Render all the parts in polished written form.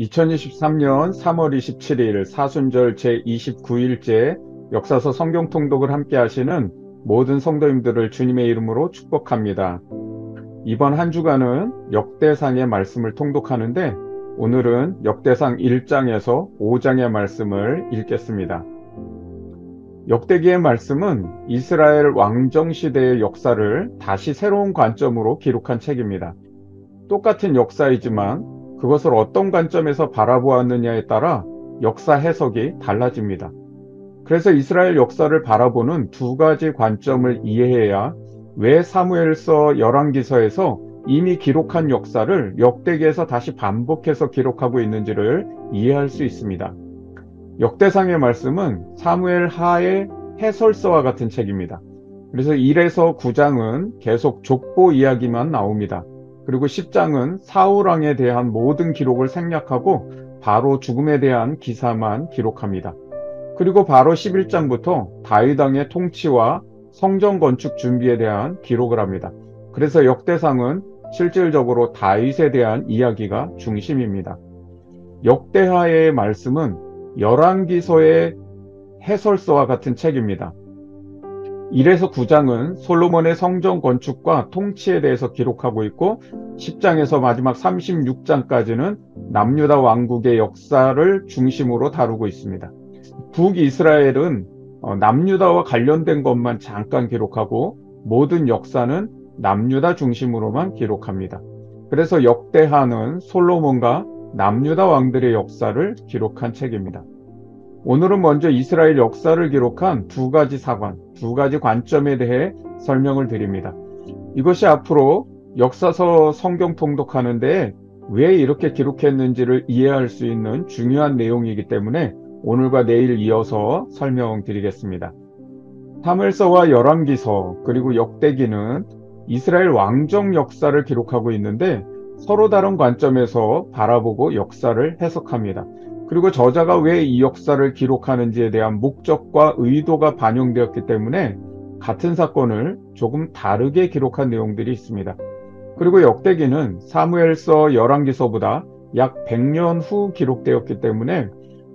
2023년 3월 27일 사순절 제29일째 역사서 성경 통독을 함께 하시는 모든 성도님들을 주님의 이름으로 축복합니다. 이번 한 주간은 역대상의 말씀을 통독하는데 오늘은 역대상 1장에서 5장의 말씀을 읽겠습니다. 역대기의 말씀은 이스라엘 왕정시대의 역사를 다시 새로운 관점으로 기록한 책입니다. 똑같은 역사이지만 그것을 어떤 관점에서 바라보았느냐에 따라 역사 해석이 달라집니다. 그래서 이스라엘 역사를 바라보는 두 가지 관점을 이해해야 왜 사무엘서 열왕기서에서 이미 기록한 역사를 역대기에서 다시 반복해서 기록하고 있는지를 이해할 수 있습니다. 역대상의 말씀은 사무엘 하의 해설서와 같은 책입니다. 그래서 1에서 9장은 계속 족보 이야기만 나옵니다. 그리고 10장은 사울왕에 대한 모든 기록을 생략하고 바로 죽음에 대한 기사만 기록합니다. 그리고 바로 11장부터 다윗왕의 통치와 성전 건축 준비에 대한 기록을 합니다. 그래서 역대상은 실질적으로 다윗에 대한 이야기가 중심입니다. 역대하의 말씀은 열왕기서의 해설서와 같은 책입니다. 1에서 9장은 솔로몬의 성전 건축과 통치에 대해서 기록하고 있고 10장에서 마지막 36장까지는 남유다 왕국의 역사를 중심으로 다루고 있습니다. 북이스라엘은 남유다와 관련된 것만 잠깐 기록하고 모든 역사는 남유다 중심으로만 기록합니다. 그래서 역대하는 솔로몬과 남유다 왕들의 역사를 기록한 책입니다. 오늘은 먼저 이스라엘 역사를 기록한 두 가지 사관, 두 가지 관점에 대해 설명을 드립니다. 이것이 앞으로 역사서 성경 통독하는 데에 왜 이렇게 기록했는지를 이해할 수 있는 중요한 내용이기 때문에 오늘과 내일 이어서 설명드리겠습니다. 사무엘서와 열왕기서 그리고 역대기는 이스라엘 왕정 역사를 기록하고 있는데 서로 다른 관점에서 바라보고 역사를 해석합니다. 그리고 저자가 왜 이 역사를 기록하는지에 대한 목적과 의도가 반영되었기 때문에 같은 사건을 조금 다르게 기록한 내용들이 있습니다. 그리고 역대기는 사무엘서 열왕기서보다 약 100년 후 기록되었기 때문에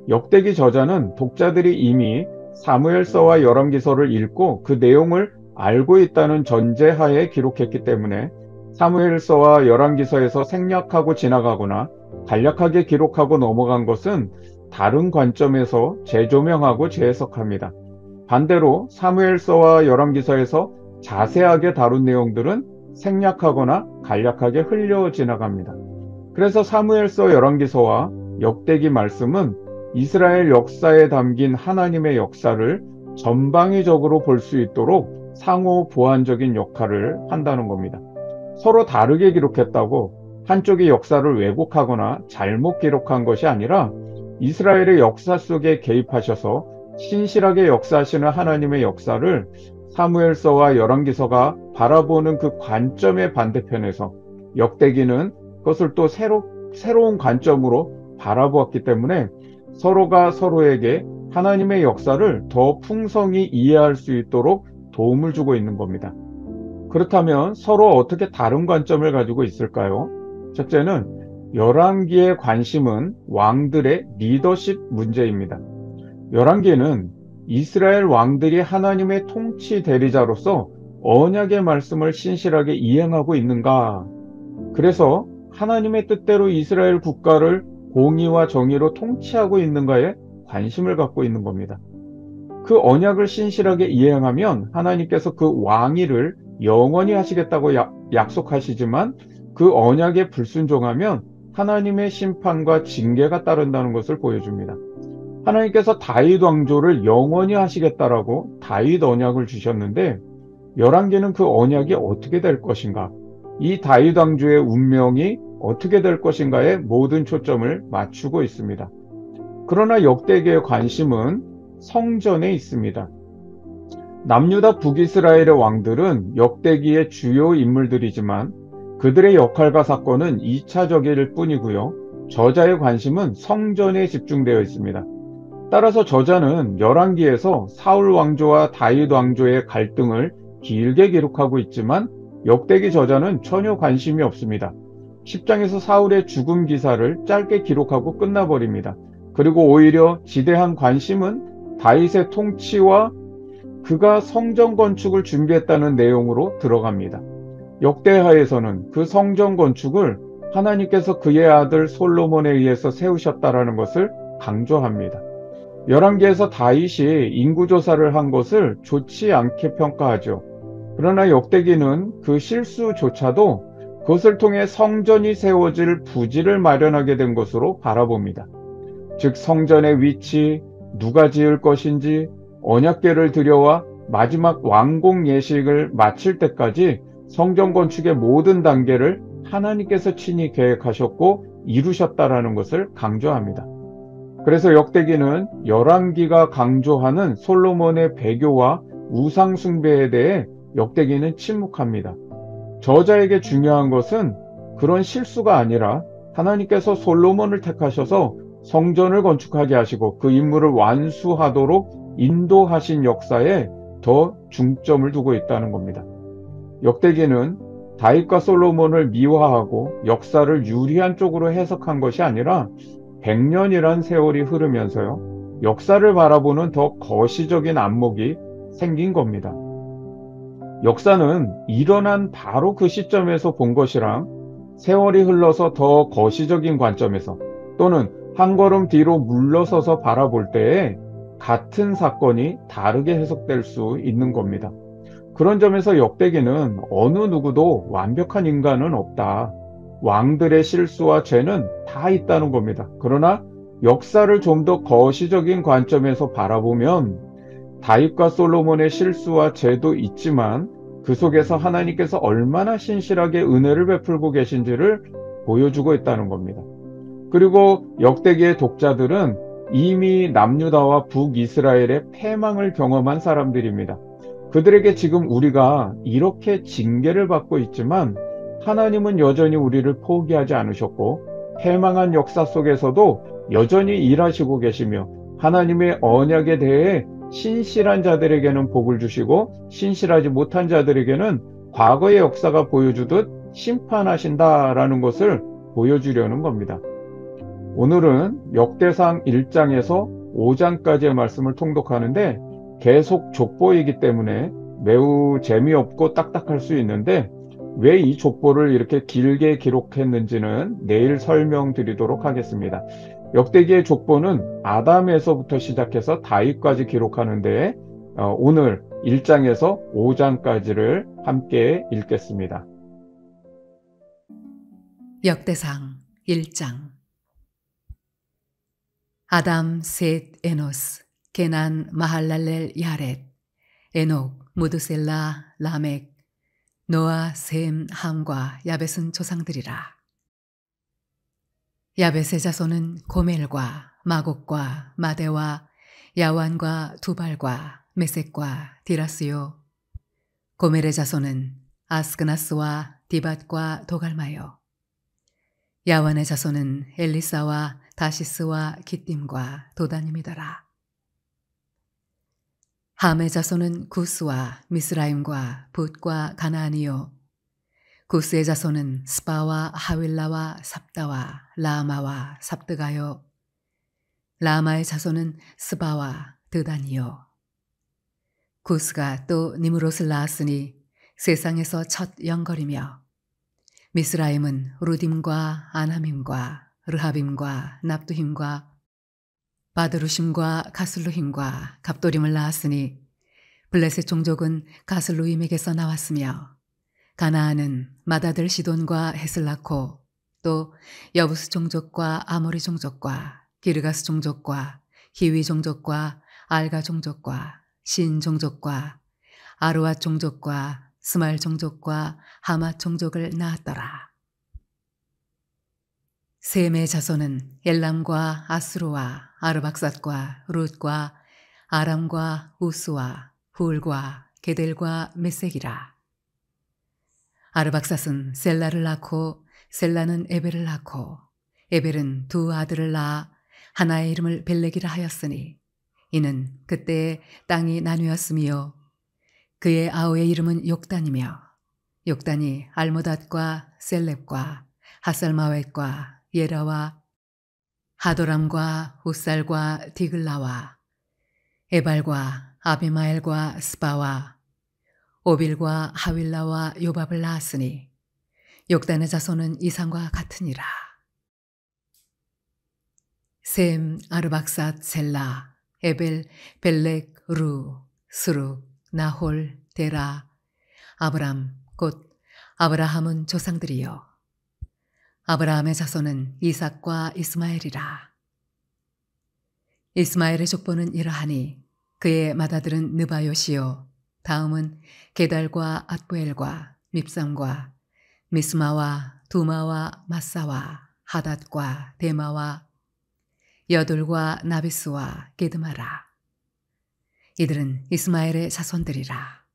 역대기 저자는 독자들이 이미 사무엘서와 열왕기서를 읽고 그 내용을 알고 있다는 전제하에 기록했기 때문에 사무엘서와 열왕기서에서 생략하고 지나가거나 간략하게 기록하고 넘어간 것은 다른 관점에서 재조명하고 재해석합니다. 반대로 사무엘서와 열왕기서에서 자세하게 다룬 내용들은 생략하거나 간략하게 흘려 지나갑니다. 그래서 사무엘서 열왕기서와 역대기 말씀은 이스라엘 역사에 담긴 하나님의 역사를 전방위적으로 볼 수 있도록 상호 보완적인 역할을 한다는 겁니다. 서로 다르게 기록했다고 한쪽이 역사를 왜곡하거나 잘못 기록한 것이 아니라 이스라엘의 역사 속에 개입하셔서 신실하게 역사하시는 하나님의 역사를 사무엘서와 열왕기서가 바라보는 그 관점의 반대편에서 역대기는 그것을 또 새로운 관점으로 바라보았기 때문에 서로가 서로에게 하나님의 역사를 더 풍성히 이해할 수 있도록 도움을 주고 있는 겁니다. 그렇다면 서로 어떻게 다른 관점을 가지고 있을까요? 첫째는 열왕기의 관심은 왕들의 리더십 문제입니다. 열왕기는 이스라엘 왕들이 하나님의 통치 대리자로서 언약의 말씀을 신실하게 이행하고 있는가? 그래서 하나님의 뜻대로 이스라엘 국가를 공의와 정의로 통치하고 있는가에 관심을 갖고 있는 겁니다. 그 언약을 신실하게 이행하면 하나님께서 그 왕위를 영원히 하시겠다고 약속하시지만 그 언약에 불순종하면 하나님의 심판과 징계가 따른다는 것을 보여줍니다. 하나님께서 다윗 왕조를 영원히 하시겠다라고 다윗 언약을 주셨는데 열왕기는 그 언약이 어떻게 될 것인가, 이 다윗 왕조의 운명이 어떻게 될 것인가에 모든 초점을 맞추고 있습니다. 그러나 역대기의 관심은 성전에 있습니다. 남유다 북이스라엘의 왕들은 역대기의 주요 인물들이지만 그들의 역할과 사건은 2차적일 뿐이고요. 저자의 관심은 성전에 집중되어 있습니다. 따라서 저자는 열왕기에서 사울 왕조와 다윗 왕조의 갈등을 길게 기록하고 있지만 역대기 저자는 전혀 관심이 없습니다. 10장에서 사울의 죽음 기사를 짧게 기록하고 끝나버립니다. 그리고 오히려 지대한 관심은 다윗의 통치와 그가 성전 건축을 준비했다는 내용으로 들어갑니다. 역대하에서는 그 성전 건축을 하나님께서 그의 아들 솔로몬에 의해서 세우셨다라는 것을 강조합니다. 열왕기에서 다윗이 인구조사를 한 것을 좋지 않게 평가하죠. 그러나 역대기는 그 실수조차도 그것을 통해 성전이 세워질 부지를 마련하게 된 것으로 바라봅니다. 즉 성전의 위치, 누가 지을 것인지, 언약궤를 들여와 마지막 완공 예식을 마칠 때까지 성전 건축의 모든 단계를 하나님께서 친히 계획하셨고 이루셨다라는 것을 강조합니다. 그래서 역대기는 열왕기가 강조하는 솔로몬의 배교와 우상 숭배에 대해 역대기는 침묵합니다. 저자에게 중요한 것은 그런 실수가 아니라 하나님께서 솔로몬을 택하셔서 성전을 건축하게 하시고 그 임무를 완수하도록 인도하신 역사에 더 중점을 두고 있다는 겁니다. 역대기는 다윗과 솔로몬을 미화하고 역사를 유리한 쪽으로 해석한 것이 아니라 100년이란 세월이 흐르면서요, 역사를 바라보는 더 거시적인 안목이 생긴 겁니다. 역사는 일어난 바로 그 시점에서 본 것이랑 세월이 흘러서 더 거시적인 관점에서 또는 한 걸음 뒤로 물러서서 바라볼 때에 같은 사건이 다르게 해석될 수 있는 겁니다. 그런 점에서 역대기는 어느 누구도 완벽한 인간은 없다. 왕들의 실수와 죄는 다 있다는 겁니다. 그러나 역사를 좀 더 거시적인 관점에서 바라보면 다윗과 솔로몬의 실수와 죄도 있지만 그 속에서 하나님께서 얼마나 신실하게 은혜를 베풀고 계신지를 보여주고 있다는 겁니다. 그리고 역대기의 독자들은 이미 남유다와 북이스라엘의 패망을 경험한 사람들입니다. 그들에게 지금 우리가 이렇게 징계를 받고 있지만 하나님은 여전히 우리를 포기하지 않으셨고 패망한 역사 속에서도 여전히 일하시고 계시며 하나님의 언약에 대해 신실한 자들에게는 복을 주시고 신실하지 못한 자들에게는 과거의 역사가 보여주듯 심판하신다라는 것을 보여주려는 겁니다. 오늘은 역대상 1장에서 5장까지의 말씀을 통독하는데 계속 족보이기 때문에 매우 재미없고 딱딱할 수 있는데 왜 이 족보를 이렇게 길게 기록했는지는 내일 설명드리도록 하겠습니다. 역대기의 족보는 아담에서부터 시작해서 다윗까지 기록하는데 오늘 1장에서 5장까지를 함께 읽겠습니다. 역대상 1장. 아담, 셋, 에노스, 게난, 마할랄렐, 야렛, 에녹, 무드셀라, 라멕, 노아, 셈, 함과 야벳은 조상들이라. 야벳의 자손은 고멜과 마곡과 마대와 야완과 두발과 메섹과 디라스요. 고멜의 자손은 아스그나스와 디밧과 도갈마요. 야완의 자손은 엘리사와 다시스와 기띔과 도다님이더라. 함의 자손은 구스와 미스라임과 붓과 가나안이요. 구스의 자손은 스바와 하윌라와 삽다와 라마와 삽드가요. 라마의 자손은 스바와 드단이요. 구스가 또 니므롯을 낳았으니 세상에서 첫 영걸이며 미스라임은 루딤과 아나밈과 르하빔과 납두힘과 바드루심과 가슬루힘과 갑도림을 낳았으니 블레셋 종족은 가슬루임에게서 나왔으며 가나안은 맏아들 시돈과 헷을 낳고 또 여부스 종족과 아모리 종족과 기르가스 종족과 히위 종족과 알가 종족과 신 종족과 아르와 종족과 스말 종족과 하마 종족을 낳았더라. 셈의 자손은 엘람과 아스루와 아르박삿과 룻과 아람과 우스와 훌과 게델과 메색이라. 아르박삿은 셀라를 낳고 셀라는 에벨을 낳고 에벨은 두 아들을 낳아 하나의 이름을 벨렉이라 하였으니 이는 그때에 땅이 나뉘었으며 그의 아우의 이름은 욕단이며 욕단이 알모닷과 셀렙과 하살마웻과 예라와 하도람과 우살과 디글라와 에발과 아비마엘과 스바와 오빌과 하윌라와 요밥을 낳았으니 욕단의 자손은 이상과 같으니라. 셈, 아르박삿, 셀라, 에벨, 벨렉, 루, 스룩, 나홀, 데라, 아브람, 곧 아브라함은 조상들이요. 아브라함의 자손은 이삭과 이스마엘이라. 이스마엘의 족보는 이러하니 그의 맏아들은 느바요시요. 다음은 게달과 앗부엘과 밉삼과 미스마와 두마와 마사와 하닷과 데마와 여돌과 나비스와 게드마라. 이들은 이스마엘의 자손들이라.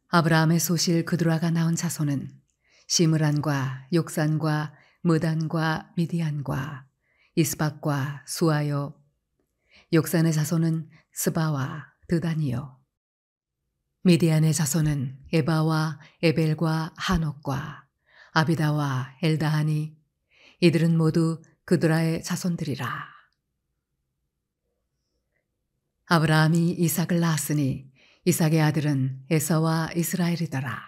아브라함의 소실 그두라가 낳은 자손은 시므란과 욕산과 무단과 미디안과 이스박과 수아요. 욕산의 자손은 스바와 드단이요. 미디안의 자손은 에바와 에벨과 한옥과 아비다와 엘다하니 이들은 모두 그두라의 자손들이라. 아브라함이 이삭을 낳았으니 이삭의 아들은 에서와 이스라엘이더라.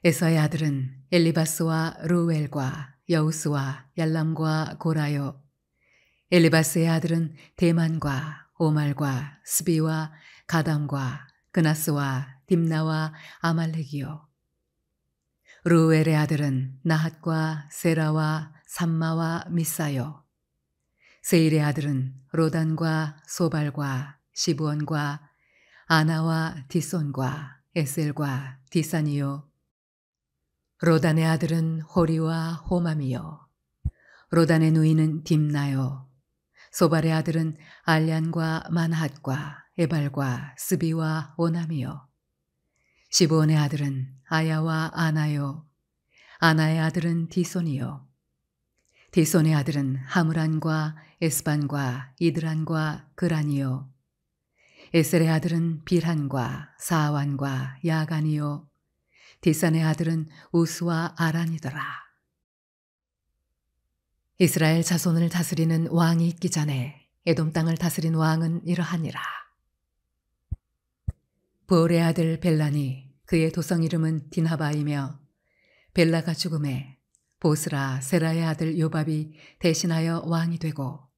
에서의 아들은 엘리바스와 루엘과 여우스와 얄람과 고라요. 엘리바스의 아들은 대만과 오말과 스비와 가담과 그나스와 딥나와 아말렉이요. 루엘의 아들은 나핫과 세라와 삼마와 미사요. 세일의 아들은 로단과 소발과 시브온과 아나와 디손과 에셀과 디산이요. 로단의 아들은 호리와 호맘이요. 로단의 누이는 딥나요. 소발의 아들은 알얀과 만핫과 에발과 스비와 오남이요. 시브온의 아들은 아야와 아나요. 아나의 아들은 디손이요. 디손의 아들은 하므란과 에스반과 이드란과 그란이요. 에셀의 아들은 빌한과 사완과 야간이요. 디산의 아들은 우스와 아란이더라. 이스라엘 자손을 다스리는 왕이 있기 전에 에돔 땅을 다스린 왕은 이러하니라. 부올의 아들 벨란이 그의 도성 이름은 딘하바이며 벨라가 죽음에 보스라 세라의 아들 요밥이 대신하여 왕이 되고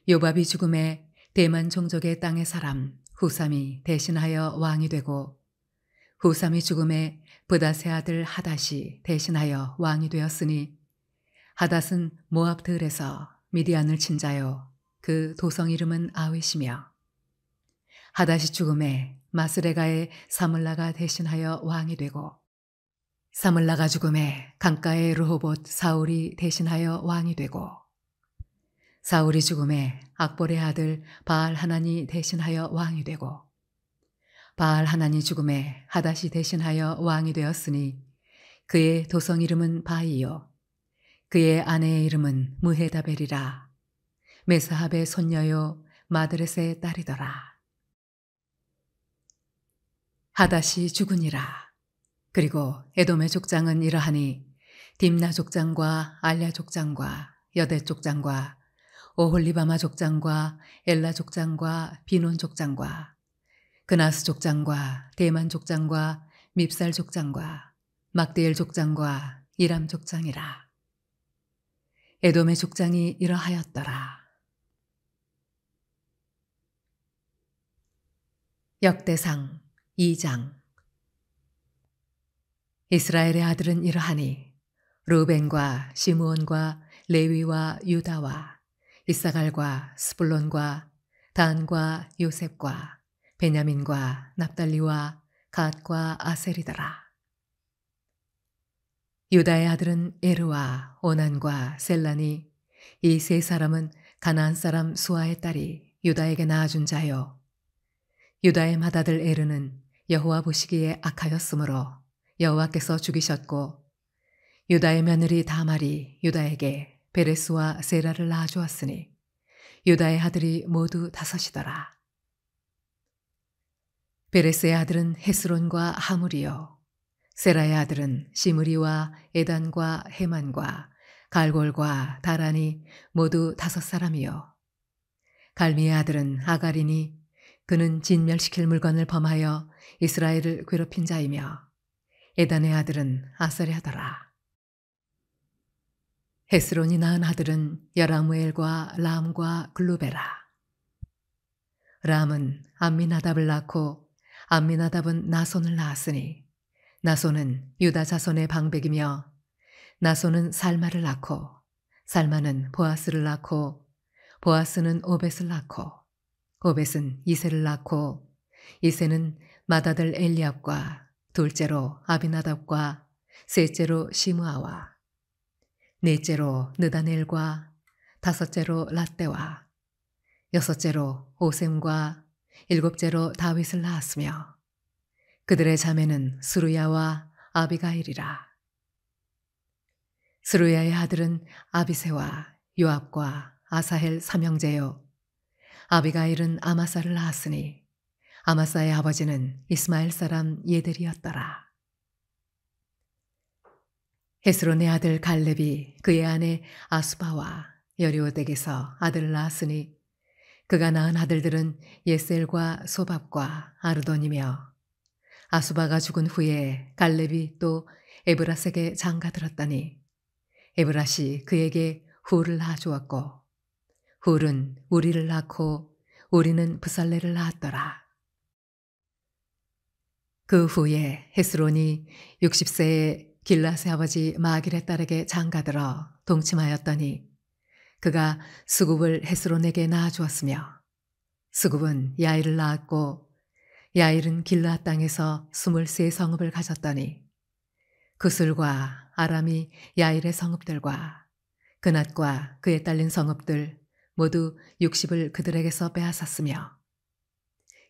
요밥이 죽음에 대만 종족의 땅의 사람 후삼이 대신하여 왕이 되고 후삼이 죽음에 브닷의 아들 하닷이 대신하여 왕이 되었으니 하닷은 모압 들에서 미디안을 친 자요. 그 도성 이름은 아윗이며 하닷이 죽음에 마스레가의 사물라가 대신하여 왕이 되고 사물라가 죽음에 강가의 르호봇 사울이 대신하여 왕이 되고 사울이 죽음에 악볼의 아들 바알 하난이 대신하여 왕이 되고 바알 하난이 죽음에 하닷이 대신하여 왕이 되었으니 그의 도성 이름은 바이요. 그의 아내의 이름은 무헤다벨이라. 메사합의 손녀요 마드렛의 딸이더라. 하닷이 죽으니라. 그리고 에돔의 족장은 이러하니 딥나 족장과 알랴 족장과 여대 족장과 오홀리바마 족장과 엘라 족장과 비논 족장과 그나스 족장과 대만 족장과 밉살 족장과 막디엘 족장과 이람 족장이라. 에돔의 족장이 이러하였더라. 역대상 2장. 이스라엘의 아들은 이러하니 르벤과 시므온과 레위와 유다와 이사갈과 스불론과 단과 요셉과 베냐민과 납달리와 갓과 아셀이더라. 유다의 아들은 에르와 오난과 셀라니 이 세 사람은 가나안 사람 수아의 딸이 유다에게 낳아준 자요. 유다의 맏아들 에르는 여호와 보시기에 악하였으므로 여호와께서 죽이셨고 유다의 며느리 다말이 유다에게 베레스와 세라를 낳아주었으니 유다의 아들이 모두 5이더라. 베레스의 아들은 헤스론과 하물이요. 세라의 아들은 시므리와 에단과 헤만과 갈골과 다란이 모두 5사람이요. 갈미의 아들은 아갈이니 그는 진멸시킬 물건을 범하여 이스라엘을 괴롭힌 자이며 에단의 아들은 아사랴더라. 헤스론이 낳은 아들은 여라무엘과 람과 글루베라. 람은 암미나답을 낳고 암미나답은 나손을 낳았으니 나손은 유다 자손의 방백이며 나손은 살마를 낳고 살마는 보아스를 낳고 보아스는 오벳을 낳고 오벳은 이세를 낳고 이세는 맏아들 엘리압과 둘째로 아비나답과 셋째로 시므아와 넷째로 느다넬과 다섯째로 랏대와 여섯째로 오셈과 일곱째로 다윗을 낳았으며 그들의 자매는 스루야와 아비가일이라. 스루야의 아들은 아비새와 요압과 아사헬 3형제요. 아비가일은 아마사를 낳았으니 아마사의 아버지는 이스마엘 사람 예델이었더라. 헤스론의 아들 갈렙이 그의 아내 아수바와 여리오덱에서 아들을 낳았으니 그가 낳은 아들들은 예셀과 소밥과 아르돈이며 아수바가 죽은 후에 갈렙이 또 에브라색에 장가들었더니 에브라시 그에게 훌을 낳아주었고 훌은 우리를 낳고 우리는 브살레를 낳았더라. 그 후에 헤스론이 60세에 길라스의 아버지 마길의 딸에게 장가들어 동침하였더니 그가 스굽을 헤스론에게 낳아주었으며 스굽은 야일을 낳았고 야일은 길라앗 땅에서 23성읍을 가졌더니 그술과 아람이 야일의 성읍들과 그낫과 그에 딸린 성읍들 모두 60을 그들에게서 빼앗았으며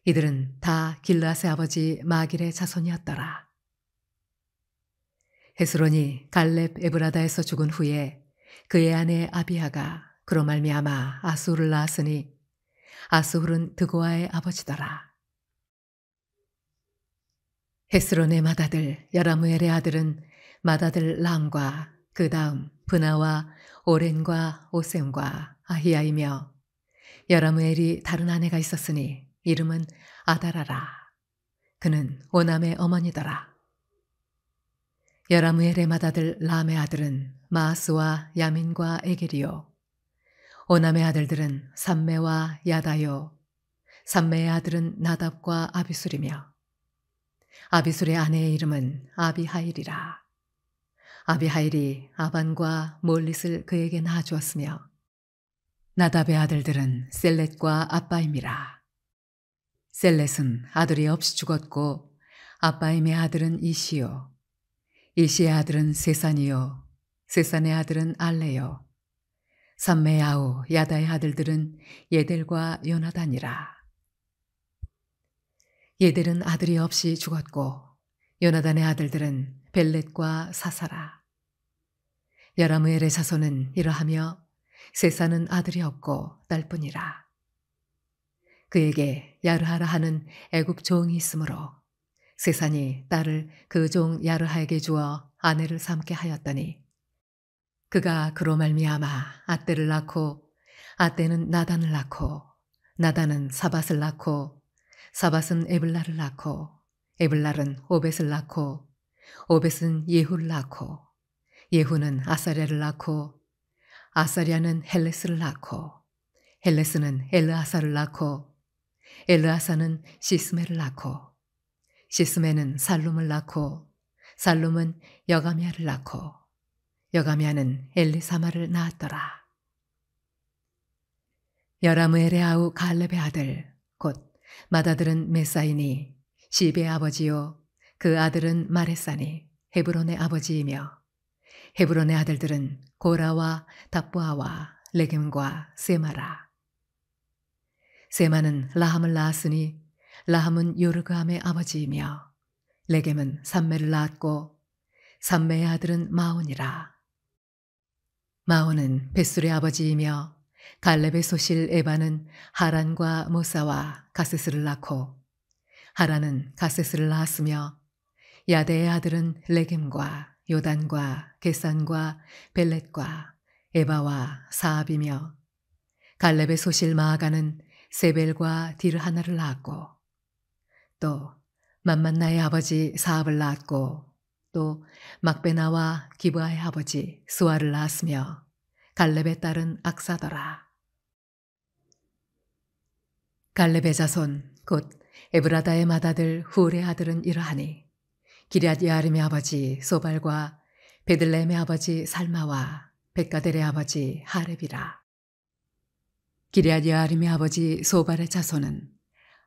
이들은 다 길라앗의 아버지 마길의 자손이었더라. 헤스론이 갈렙 에브라다에서 죽은 후에 그의 아내 아비아가 그로 말미암아 아수를 낳았으니 아수훌은 드고아의 아버지더라. 헤스론의 맏아들 여라무엘의 아들은 맏아들 람과 그 다음 브나와 오렌과 오셈과 아히야이며 여라무엘이 다른 아내가 있었으니 이름은 아다라라. 그는 오남의 어머니더라. 여라무엘의 맏아들 람의 아들은 마아스와 야민과 에게리요. 오남의 아들들은 삼메와 야다요. 삼메의 아들은 나답과 아비술이며 아비술의 아내의 이름은 아비하일이라. 아비하일이 아반과 몰릿을 그에게 낳아주었으며 나답의 아들들은 셀렛과 아빠임이라. 셀렛은 아들이 없이 죽었고 아빠임의 아들은 이시요. 이시의 아들은 세산이요. 세산의 아들은 알레요. 삼메 아우 야다의 아들들은 예델과 요나단이라. 예델은 아들이 없이 죽었고 요나단의 아들들은 벨렛과 사사라. 여라무엘의 자손은 이러하며 세산은 아들이 없고 딸뿐이라. 그에게 야르하라 하는 애굽 종이 있으므로 세산이 딸을 그 종 야르하에게 주어 아내를 삼게 하였더니 그가 그로 말미암아 아떼를 낳고 아떼는 나단을 낳고 나단은 사밧을 낳고 사밧은 에블라를 낳고 에블랄은 오벳을 낳고 오벳은 예후를 낳고 예후는 아사랴를 낳고 아사랴는 헬레스를 낳고 헬레스는 엘르아사를 낳고 엘르아사는 시스메를 낳고 시스메는 살룸을 낳고 살룸은 여가미아를 낳고 여가미아는 엘리사마를 낳았더라. 여라무엘의 아우 갈렙의 아들 곧 맏아들은 메사이니 시베의 아버지요 그 아들은 마레사니 헤브론의 아버지이며 헤브론의 아들들은 고라와 답부아와 레겜과 세마라. 세마는 라함을 낳았으니 라함은 요르그함의 아버지이며 레겜은 삼메를 낳았고 삼메의 아들은 마온이라. 마온은 벳술의 아버지이며 갈렙의 소실 에바는 하란과 모사와 가세스를 낳고 하란은 가세스를 낳았으며 야대의 아들은 레겜과 요단과 게산과 벨렛과 에바와 사압이며 갈렙의 소실 마아가는 세벨과 디르하나를 낳았고 또 만만나의 아버지 사압을 낳았고 또 막베나와 기브아의 아버지 스와를 낳았으며 갈렙의 딸은 악사더라. 갈렙의 자손 곧 에브라다의 맏아들 훌의 아들은 이러하니 기럇 여아림의 아버지 소발과 베들레헴의 아버지 살마와 백가델의 아버지 하렙이라. 기럇 여아림의 아버지 소발의 자손은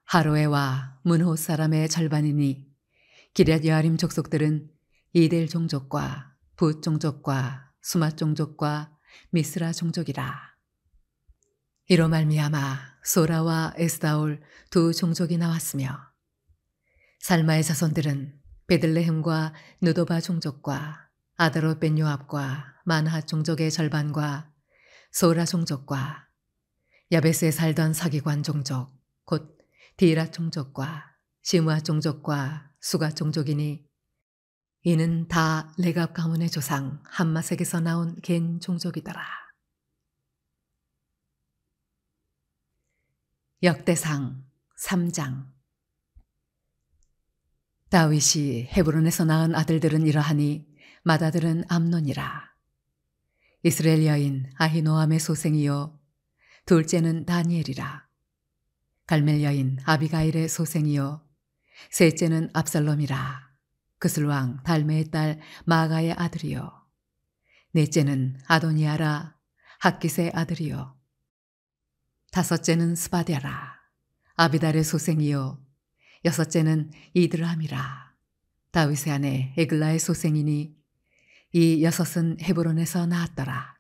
하로에와 문호 사람의 절반이니 기럇 여아림 족속들은 이델 종족과 붓 종족과 수맛 종족과 미스라 종족이라. 이로 말미암아 소라와 에스다올 두 종족이 나왔으며 살마의 자손들은 베들레헴과 느도바 종족과 아다롯 벤 요압과 만핫 종족의 절반과 소라 종족과 야베스에 살던 서기관 종족 곧 디라 종족과 시므아 종족과 수가 종족이니 이는 다 레갑 가문의 조상 함마색에서 나온 겐 종족이더라. 역대상 3장. 다윗이 헤브론에서 낳은 아들들은 이러하니 맏아들은 암논이라. 이스라엘 여인 아히노암의 소생이요 둘째는 다니엘이라. 갈멜 여인 아비가일의 소생이요 셋째는 압살롬이라. 그슬 왕 달메의 딸 마가의 아들이요 넷째는 아도니아라. 학깃의 아들이요 다섯째는 스바랴라. 아비달의 소생이요 여섯째는 이드람이라. 다윗의 아내 에글라의 소생이니 이 여섯은 헤브론에서 나았더라.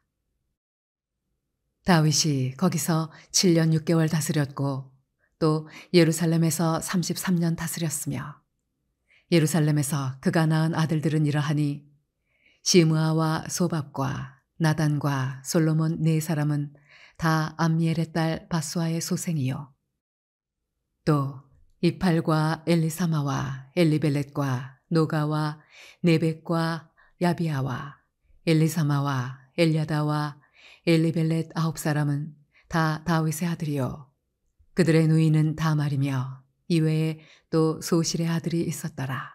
다윗이 거기서 7년 6개월 다스렸고 또 예루살렘에서 33년 다스렸으며 예루살렘에서 그가 낳은 아들들은 이러하니 시므아와 소밥과 나단과 솔로몬 네 사람은 다 암미엘의 딸 바수아의 소생이요 또 이팔과 엘리사마와 엘리벨렛과 노가와 네벡과 야비아와 엘리사마와 엘야다와 엘리벨렛 9사람은 다 다윗의 아들이요 그들의 누이는 다말이며 이외에 또 소실의 아들이 있었더라.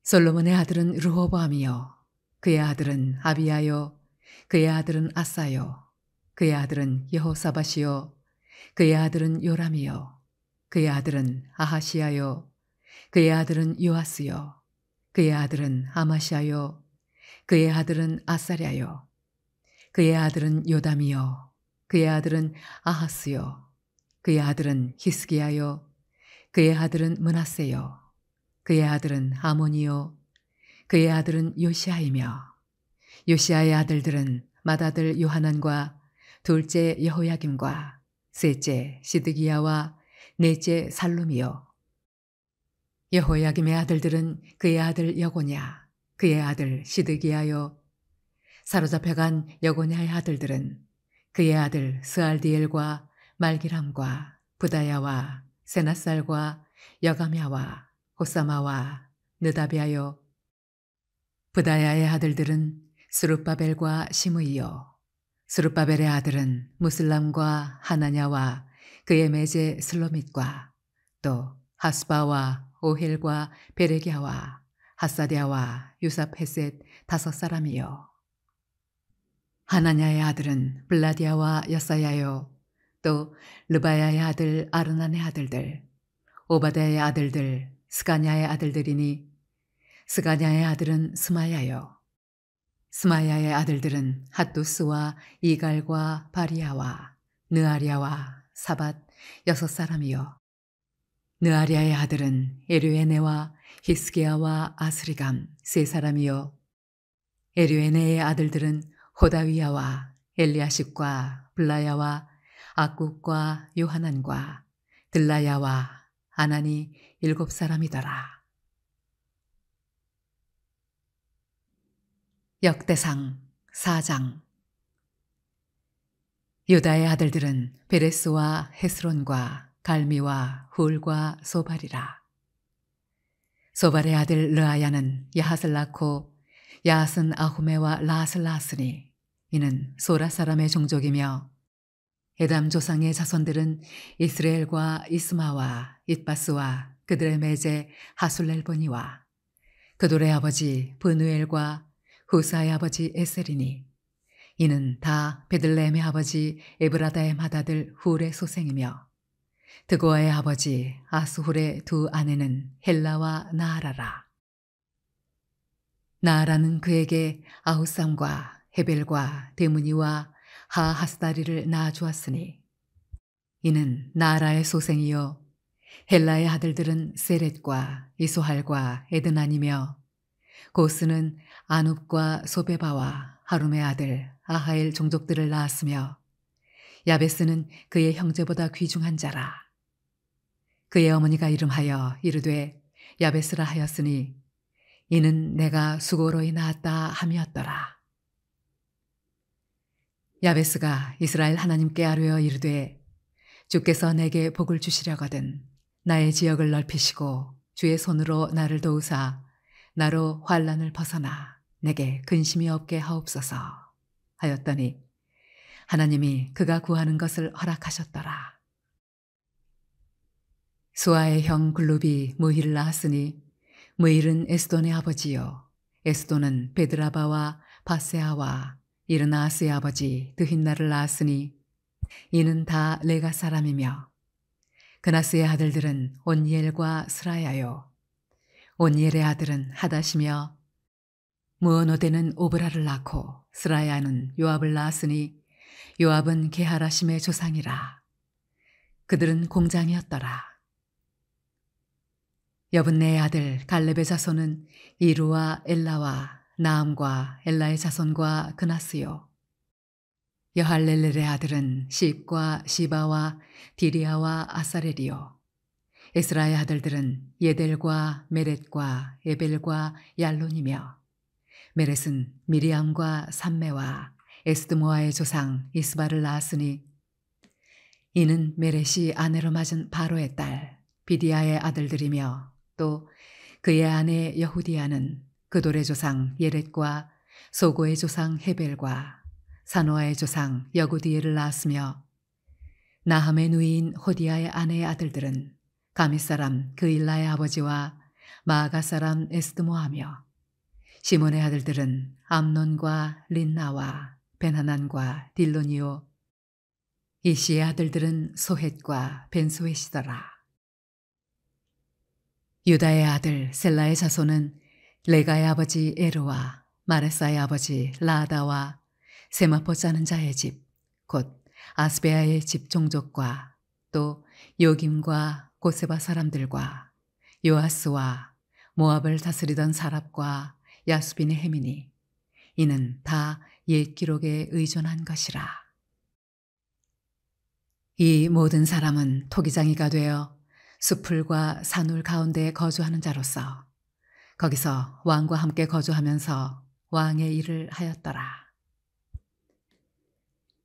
솔로몬의 아들은 르호보암이요 그의 아들은 아비야요 그의 아들은 아사요 그의 아들은 여호사밧이요 그의 아들은 요람이요 그의 아들은 아하시야요 그의 아들은 요아스요 그의 아들은 아마시아요 그의 아들은 아사랴요 그의 아들은 요담이요 그의 아들은 아하스요 그의 아들은 히스기야요 그의 아들은 므낫세요 그의 아들은 아몬이요 그의 아들은 요시아이며 요시아의 아들들은 맏아들 요하난과 둘째 여호야김과 셋째 시드기야와 넷째 살룸이요 여호야김의 아들들은 그의 아들 여고냐 그의 아들 시드기야요 사로잡혀간 여고냐의 아들들은 그의 아들 스알디엘과 말기람과 부다야와 세나살과 여가мя와 호사마와 느다비아요 부다야의 아들들은 스룹바벨과 시므이요 스룹바벨의 아들은 무슬람과 하나냐와 그의 매제 슬로밋과 또 하스바와 오헬과 베레기야와 하사디아와 유삽헤셋 5사람이요 하나냐의 아들은 블라디아와 여사야요 또 르바야의 아들 아르난의 아들들 오바다의 아들들 스가냐의 아들들이니 스가냐의 아들은 스마야요 스마야의 아들들은 핫두스와 이갈과 바리아와 느아리아와 사밧 6사람이요 느아리아의 아들은 에류에네와 히스기야와 아스리감 3사람이요 에류에네의 아들들은 호다위야와 엘리아십과 블라야와 악국과 요하난과 들라야와 아나니 7사람이더라. 역대상 4장. 유다의 아들들은 베레스와 헤스론과 갈미와 훌과 소발이라. 소발의 아들 르아야는 야핫을 낳고 야핫은 아후메와 라앗을 낳았으니 이는 소라 사람의 종족이며 에담 조상의 자손들은 이스라엘과 이스마와 잇바스와 그들의 매제 하술렐보니와 그돌의 아버지 브누엘과 후사의 아버지 에셀이니 이는 다 베들레헴의 아버지 에브라다의 맏아들 훌의 소생이며 드고아의 아버지 아스훌의 두 아내는 헬라와 나아라라. 나아라는 그에게 아후삼과 헤벨과 데무니와 하하스다리를 낳아주었으니 이는 나아라의 소생이요 헬라의 아들들은 세렛과 이소할과 에드난이며 고스는 아눕과 소베바와 하룸의 아들 아하엘 종족들을 낳았으며 야베스는 그의 형제보다 귀중한 자라. 그의 어머니가 이름하여 이르되 야베스라 하였으니 이는 내가 수고로이 낳았다 함이었더라. 야베스가 이스라엘 하나님께 아뢰어 이르되 주께서 내게 복을 주시려거든 나의 지역을 넓히시고 주의 손으로 나를 도우사 나로 환난을 벗어나 내게 근심이 없게 하옵소서 하였더니 하나님이 그가 구하는 것을 허락하셨더라. 수아의 형 글룹이 무힐을 낳았으니 무힐은 에스돈의 아버지요 에스돈은 베드라바와 바세아와 이르나스의 아버지 드힌나를 낳았으니 이는 다 레가 사람이며 그나스의 아들들은 온니엘과 스라야요 온니엘의 아들은 하닷이며 무언오데는 오브라를 낳고 스라야는 요압을 낳았으니 요압은 게하라심의 조상이라. 그들은 공장이었더라. 여분네의 아들 갈렙의 자손은 이루와 엘라와 나암과 엘라의 자손과 그나스요 여할렐렐의 아들은 십과 시바와 디리아와 아사렐이요 에스라의 아들들은 예델과 메렛과 에벨과 얄론이며 메렛은 미리암과 삼메와 에스드모아의 조상 이스바를 낳았으니 이는 메렛이 아내로 맞은 바로의 딸 비디아의 아들들이며 또 그의 아내 여후디아는 그돌의 조상 예렛과 소고의 조상 헤벨과 사노아의 조상 여구디엘을 낳았으며 나함의 누이인 호디아의 아내의 아들들은 가밋 사람 그일라의 아버지와 마아가 사람 에스드모하며 시몬의 아들들은 암논과 린나와 벤하난과 딜로니오 이시의 아들들은 소헷과 벤소헷이더라. 유다의 아들 셀라의 자손은 레가의 아버지 에르와 마레사의 아버지 라다와 세마포 짜는 자의 집, 곧 아스베아의 집 종족과 또 요김과 고세바 사람들과 요아스와 모압을 다스리던 사랍과 야수빈의 해민이 이는 다 옛 기록에 의존한 것이라. 이 모든 사람은 토기장이가 되어 수풀과 산울 가운데 거주하는 자로서 거기서 왕과 함께 거주하면서 왕의 일을 하였더라.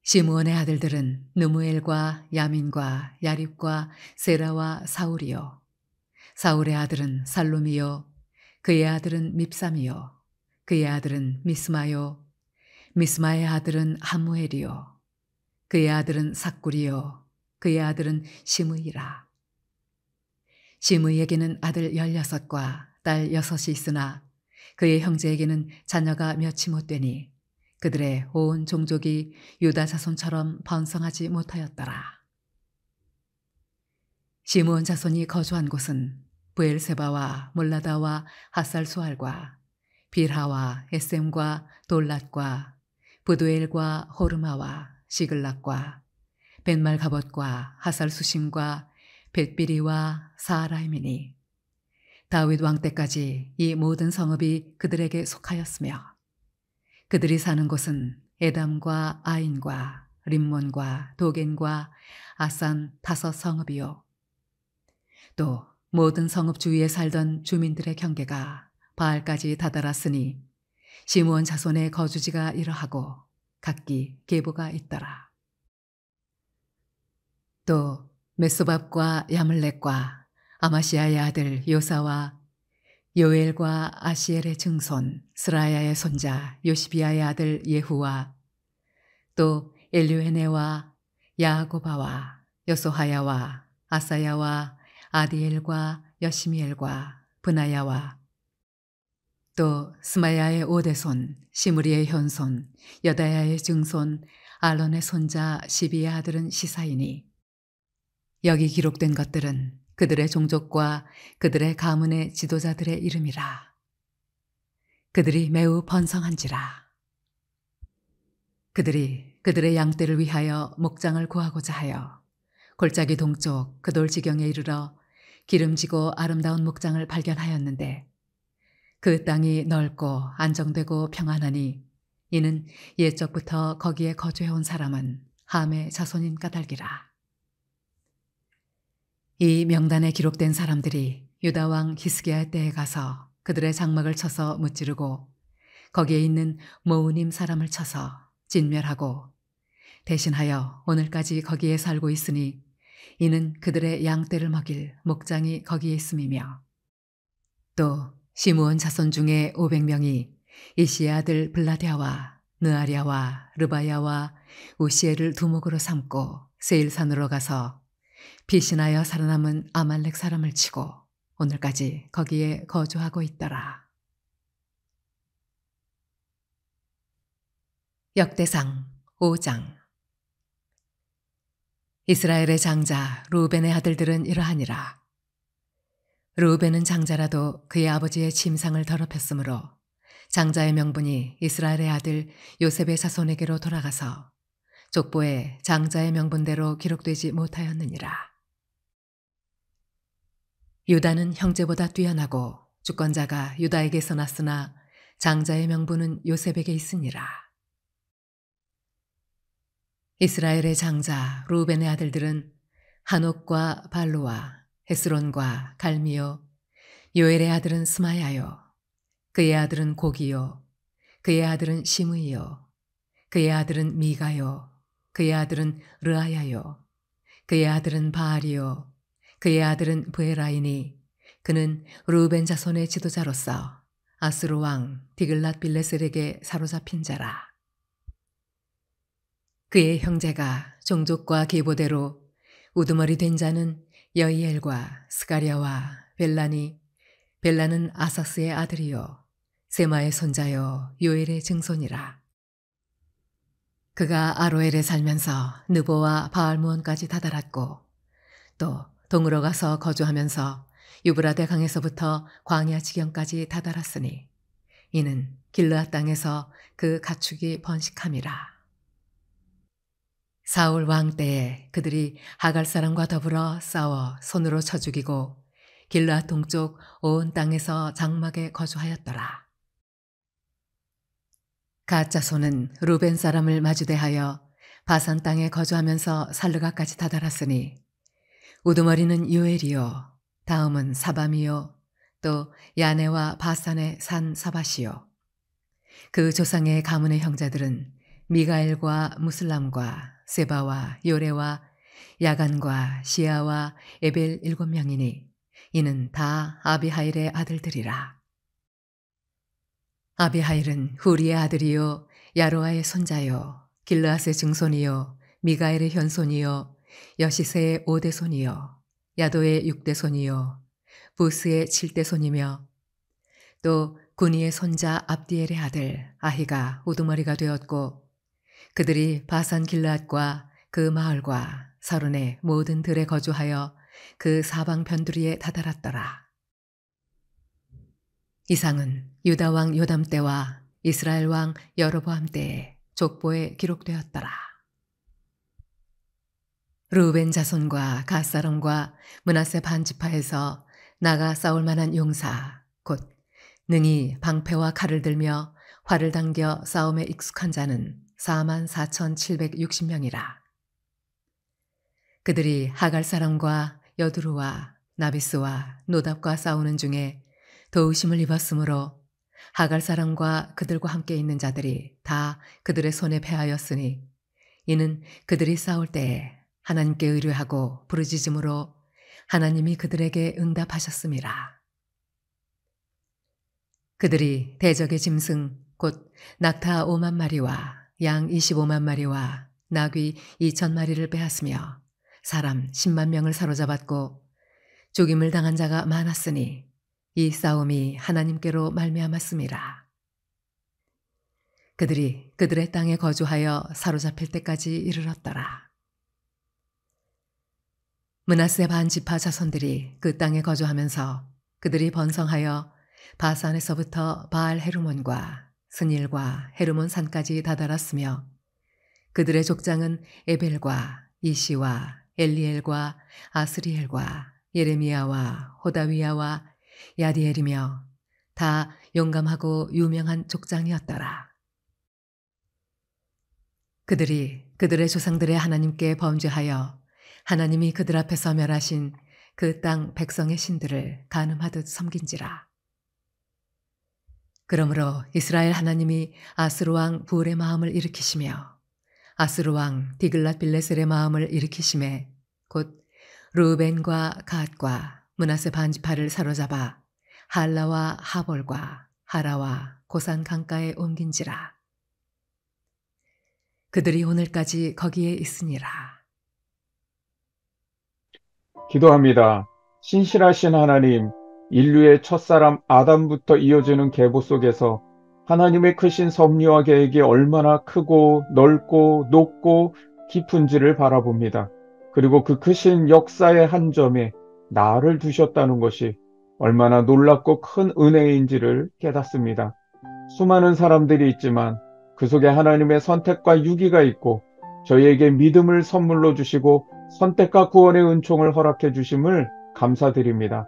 시므온의 아들들은 느무엘과 야민과 야립과 세라와 사울이요 사울의 아들은 살룸이요 그의 아들은 밉삼이요 그의 아들은 미스마요 미스마의 아들은 하무엘이요 그의 아들은 삭굴이요 그의 아들은 시므이라. 시므이에게는 아들 16과 딸 6이 있으나 그의 형제에게는 자녀가 몇이 못 되니 그들의 온 종족이 유다 자손처럼 번성하지 못하였더라. 시므온 자손이 거주한 곳은 브엘세바와 몰라다와 핫살수알과 빌하와 에셈과 돌랏과 부두엘과 호르마와 시글락과 벤말가봇과 하살수심과 벳비리와 사라임이니 다윗 왕 때까지 이 모든 성읍이 그들에게 속하였으며 그들이 사는 곳은 에담과 아인과 림몬과 도겐과 아산 5 성읍이요 또 모든 성읍 주위에 살던 주민들의 경계가 바알까지 다다랐으니 시므온 자손의 거주지가 이러하고 각기 계보가 있더라. 또 메소밥과 야물렉과 아마시아의 아들 요사와 요엘과 아시엘의 증손 스라야의 손자 요시비아의 아들 예후와 또 엘류에네와 야고바와 여소하야와 아사야와 아디엘과 여시미엘과 브나야와 또 스마야의 오대손 시므리의 현손 여다야의 증손 알론의 손자 시비의 아들은 시사이니 여기 기록된 것들은 그들의 종족과 그들의 가문의 지도자들의 이름이라. 그들이 매우 번성한지라. 그들이 그들의 양떼를 위하여 목장을 구하고자 하여 골짜기 동쪽 그 돌지경에 이르러 기름지고 아름다운 목장을 발견하였는데 그 땅이 넓고 안정되고 평안하니 이는 옛적부터 거기에 거주해온 사람은 함의 자손인 까닭이라. 이 명단에 기록된 사람들이 유다 왕 히스기야 때에 가서 그들의 장막을 쳐서 무찌르고 거기에 있는 모우님 사람을 쳐서 진멸하고 대신하여 오늘까지 거기에 살고 있으니 이는 그들의 양떼를 먹일 목장이 거기에 있음이며 또 시므온 자손 중에 500명이 이시의 아들 블라디아와 느아랴와 르바야와 우시엘을 두목으로 삼고 세일산으로 가서 피신하여 살아남은 아말렉 사람을 치고 오늘까지 거기에 거주하고 있더라. 역대상 5장. 이스라엘의 장자 루벤의 아들들은 이러하니라. 루벤은 장자라도 그의 아버지의 침상을 더럽혔으므로 장자의 명분이 이스라엘의 아들 요셉의 자손에게로 돌아가서 족보에 장자의 명분대로 기록되지 못하였느니라. 유다는 형제보다 뛰어나고 주권자가 유다에게서 났으나 장자의 명분은 요셉에게 있으니라. 이스라엘의 장자 루벤의 아들들은 한옥과 발루와 헤스론과 갈미요 요엘의 아들은 스마야요 그의 아들은 고기요 그의 아들은 시므이요 그의 아들은 미가요 그의 아들은 르아야요 그의 아들은 바알이요 그의 아들은 브에라이니 그는 루벤 자손의 지도자로서 아스루 왕 디글랏 빌레셀에게 사로잡힌 자라. 그의 형제가 종족과 계보대로 우두머리 된 자는 여이엘과 스가랴와 벨라니 벨라는 아사스의 아들이요 세마의 손자요 요엘의 증손이라. 그가 아로엘에 살면서 느보와 바알무온까지 다다랐고 또 동으로 가서 거주하면서 유브라데 강에서부터 광야 지경까지 다다랐으니 이는 길르앗 땅에서 그 가축이 번식함이라. 사울 왕 때에 그들이 하갈 사람과 더불어 싸워 손으로 쳐 죽이고 길르앗 동쪽 온 땅에서 장막에 거주하였더라. 갓 자손은 루벤 사람을 마주대하여 바산 땅에 거주하면서 살르가까지 다다랐으니 우두머리는 요엘이요 다음은 사밤이요 또 야네와 바산의 산 사바시요 그 조상의 가문의 형제들은 미가엘과 무슬람과 세바와 요레와 야간과 시아와 에벨 7명이니 이는 다 아비하일의 아들들이라. 아비하일은 후리의 아들이요 야로아의 손자요 길르앗의 증손이요 미가엘의 현손이요 여시세의 5대손이요 야도의 6대손이요 부스의 7대손이며 또 구니의 손자 압디엘의 아들 아히가 우두머리가 되었고 그들이 바산 길르앗과 그 마을과 사론의 모든 들에 거주하여 그 사방 변두리에 다다랐더라. 이상은 유다 왕 요담 때와 이스라엘 왕 여로보암 때에 족보에 기록되었더라. 루벤 자손과 갓 사람과 므낫세 반지파에서 나가 싸울 만한 용사 곧 능히 방패와 칼을 들며 활을 당겨 싸움에 익숙한 자는 44,760명이라. 그들이 하갈 사람과 여두루와 나비스와 노답과 싸우는 중에 도우심을 입었으므로 하갈 사람과 그들과 함께 있는 자들이 다 그들의 손에 패하였으니 이는 그들이 싸울 때에 하나님께 의뢰하고 부르짖음으로 하나님이 그들에게 응답하셨음이라. 그들이 대적의 짐승 곧 낙타 5만 마리와 양 25만 마리와 나귀 2천 마리를 빼앗으며 사람 10만 명을 사로잡았고 죽임을 당한 자가 많았으니 이 싸움이 하나님께로 말미암았음이라. 그들이 그들의 땅에 거주하여 사로잡힐 때까지 이르렀더라. 므낫세 반 지파 자손들이 그 땅에 거주하면서 그들이 번성하여 바산에서부터 바알 헤르몬과 스닐과 헤르몬 산까지 다다랐으며 그들의 족장은 에벨과 이시와 엘리엘과 아스리엘과 예레미야와 호다위야와 야디엘이며 다 용감하고 유명한 족장이었더라. 그들이 그들의 조상들의 하나님께 범죄하여 하나님이 그들 앞에서 멸하신 그 땅 백성의 신들을 간음하듯 섬긴지라. 그러므로 이스라엘 하나님이 아스루 왕 부울의 마음을 일으키시며 아스루 왕 디글랏빌레셀의 마음을 일으키심에 곧 르우벤과 갓과 므낫세 반지파를 사로잡아 할라와 하볼과 하라와 고산 강가에 옮긴지라. 그들이 오늘까지 거기에 있으니라. 기도합니다. 신실하신 하나님, 인류의 첫사람 아담부터 이어지는 계보 속에서 하나님의 크신 섭리와 계획이 얼마나 크고 넓고 높고 깊은지를 바라봅니다. 그리고 그 크신 역사의 한 점에 나를 두셨다는 것이 얼마나 놀랍고 큰 은혜인지를 깨닫습니다. 수많은 사람들이 있지만 그 속에 하나님의 선택과 유기가 있고 저희에게 믿음을 선물로 주시고 선택과 구원의 은총을 허락해 주심을 감사드립니다.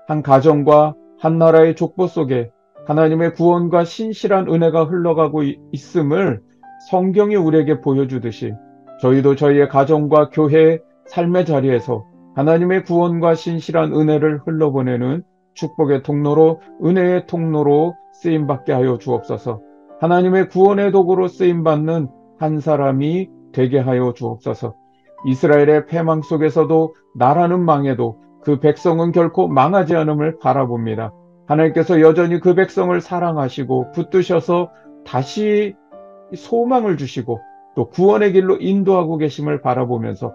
한 가정과 한 나라의 족보 속에 하나님의 구원과 신실한 은혜가 흘러가고 있음을 성경이 우리에게 보여주듯이 저희도 저희의 가정과 교회, 삶의 자리에서 하나님의 구원과 신실한 은혜를 흘러보내는 축복의 통로로, 은혜의 통로로 쓰임받게 하여 주옵소서. 하나님의 구원의 도구로 쓰임받는 한 사람이 되게 하여 주옵소서. 이스라엘의 패망 속에서도 나라는 망해도 그 백성은 결코 망하지 않음을 바라봅니다. 하나님께서 여전히 그 백성을 사랑하시고 붙드셔서 다시 소망을 주시고 또 구원의 길로 인도하고 계심을 바라보면서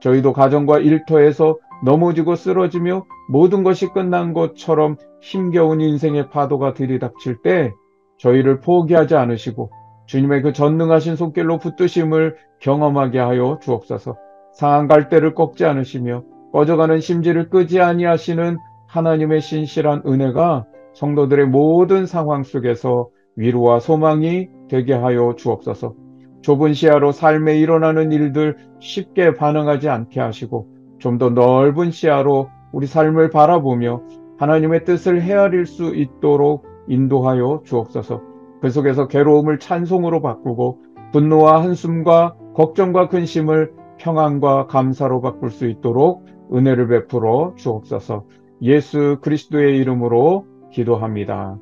저희도 가정과 일터에서 넘어지고 쓰러지며 모든 것이 끝난 것처럼 힘겨운 인생의 파도가 들이닥칠 때 저희를 포기하지 않으시고 주님의 그 전능하신 손길로 붙드심을 경험하게 하여 주옵소서. 상한 갈대를 꺾지 않으시며 꺼져가는 심지를 끄지 아니하시는 하나님의 신실한 은혜가 성도들의 모든 상황 속에서 위로와 소망이 되게 하여 주옵소서. 좁은 시야로 삶에 일어나는 일들 쉽게 반응하지 않게 하시고 좀 더 넓은 시야로 우리 삶을 바라보며 하나님의 뜻을 헤아릴 수 있도록 인도하여 주옵소서. 그 속에서 괴로움을 찬송으로 바꾸고 분노와 한숨과 걱정과 근심을 평안과 감사로 바꿀 수 있도록 은혜를 베풀어 주옵소서. 예수 그리스도의 이름으로 기도합니다.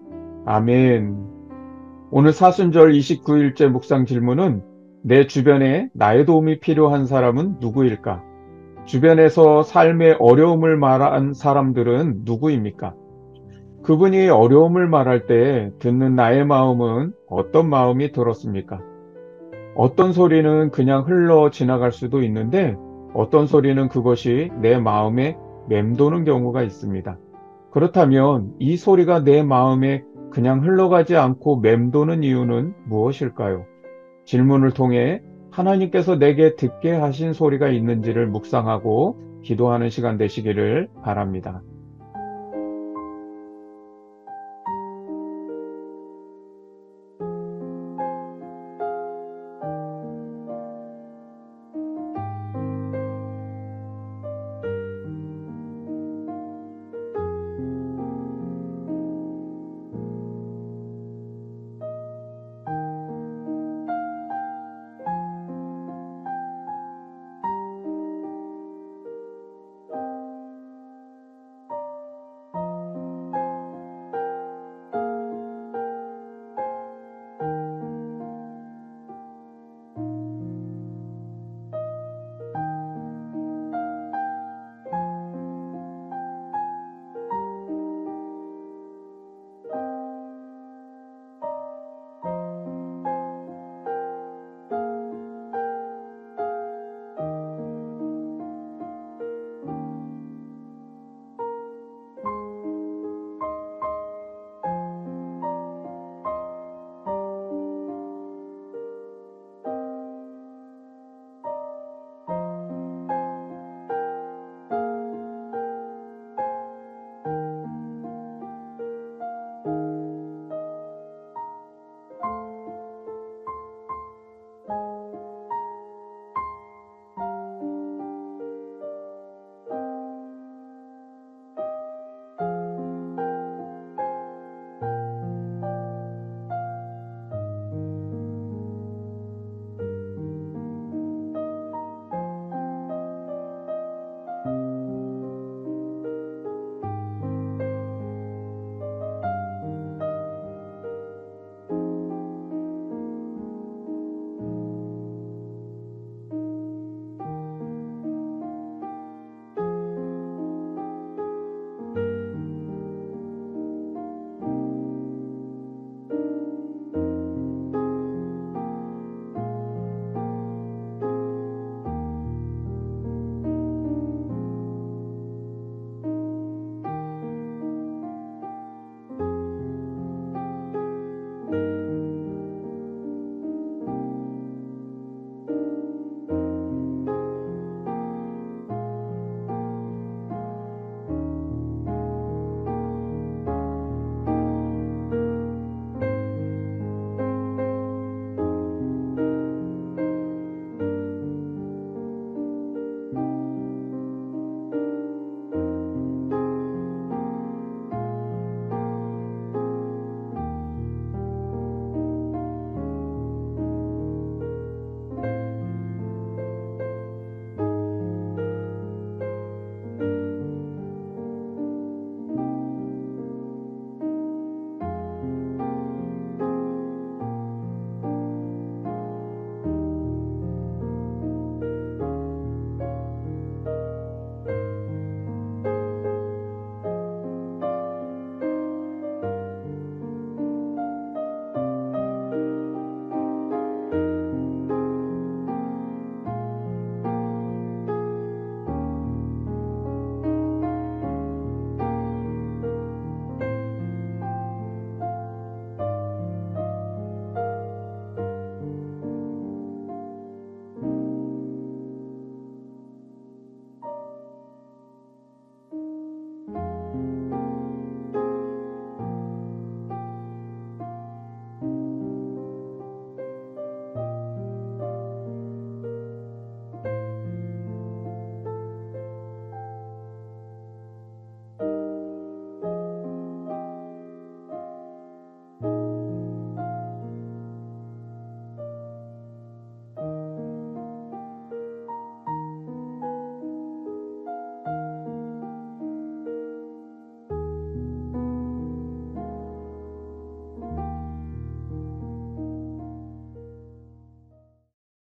아멘. 오늘 사순절 29일째 묵상 질문은 내 주변에 나의 도움이 필요한 사람은 누구일까? 주변에서 삶의 어려움을 말한 사람들은 누구입니까? 그분이 어려움을 말할 때 듣는 나의 마음은 어떤 마음이 들었습니까? 어떤 소리는 그냥 흘러 지나갈 수도 있는데 어떤 소리는 그것이 내 마음에 맴도는 경우가 있습니다. 그렇다면 이 소리가 내 마음에 그냥 흘러가지 않고 맴도는 이유는 무엇일까요? 질문을 통해 하나님께서 내게 듣게 하신 소리가 있는지를 묵상하고 기도하는 시간 되시기를 바랍니다.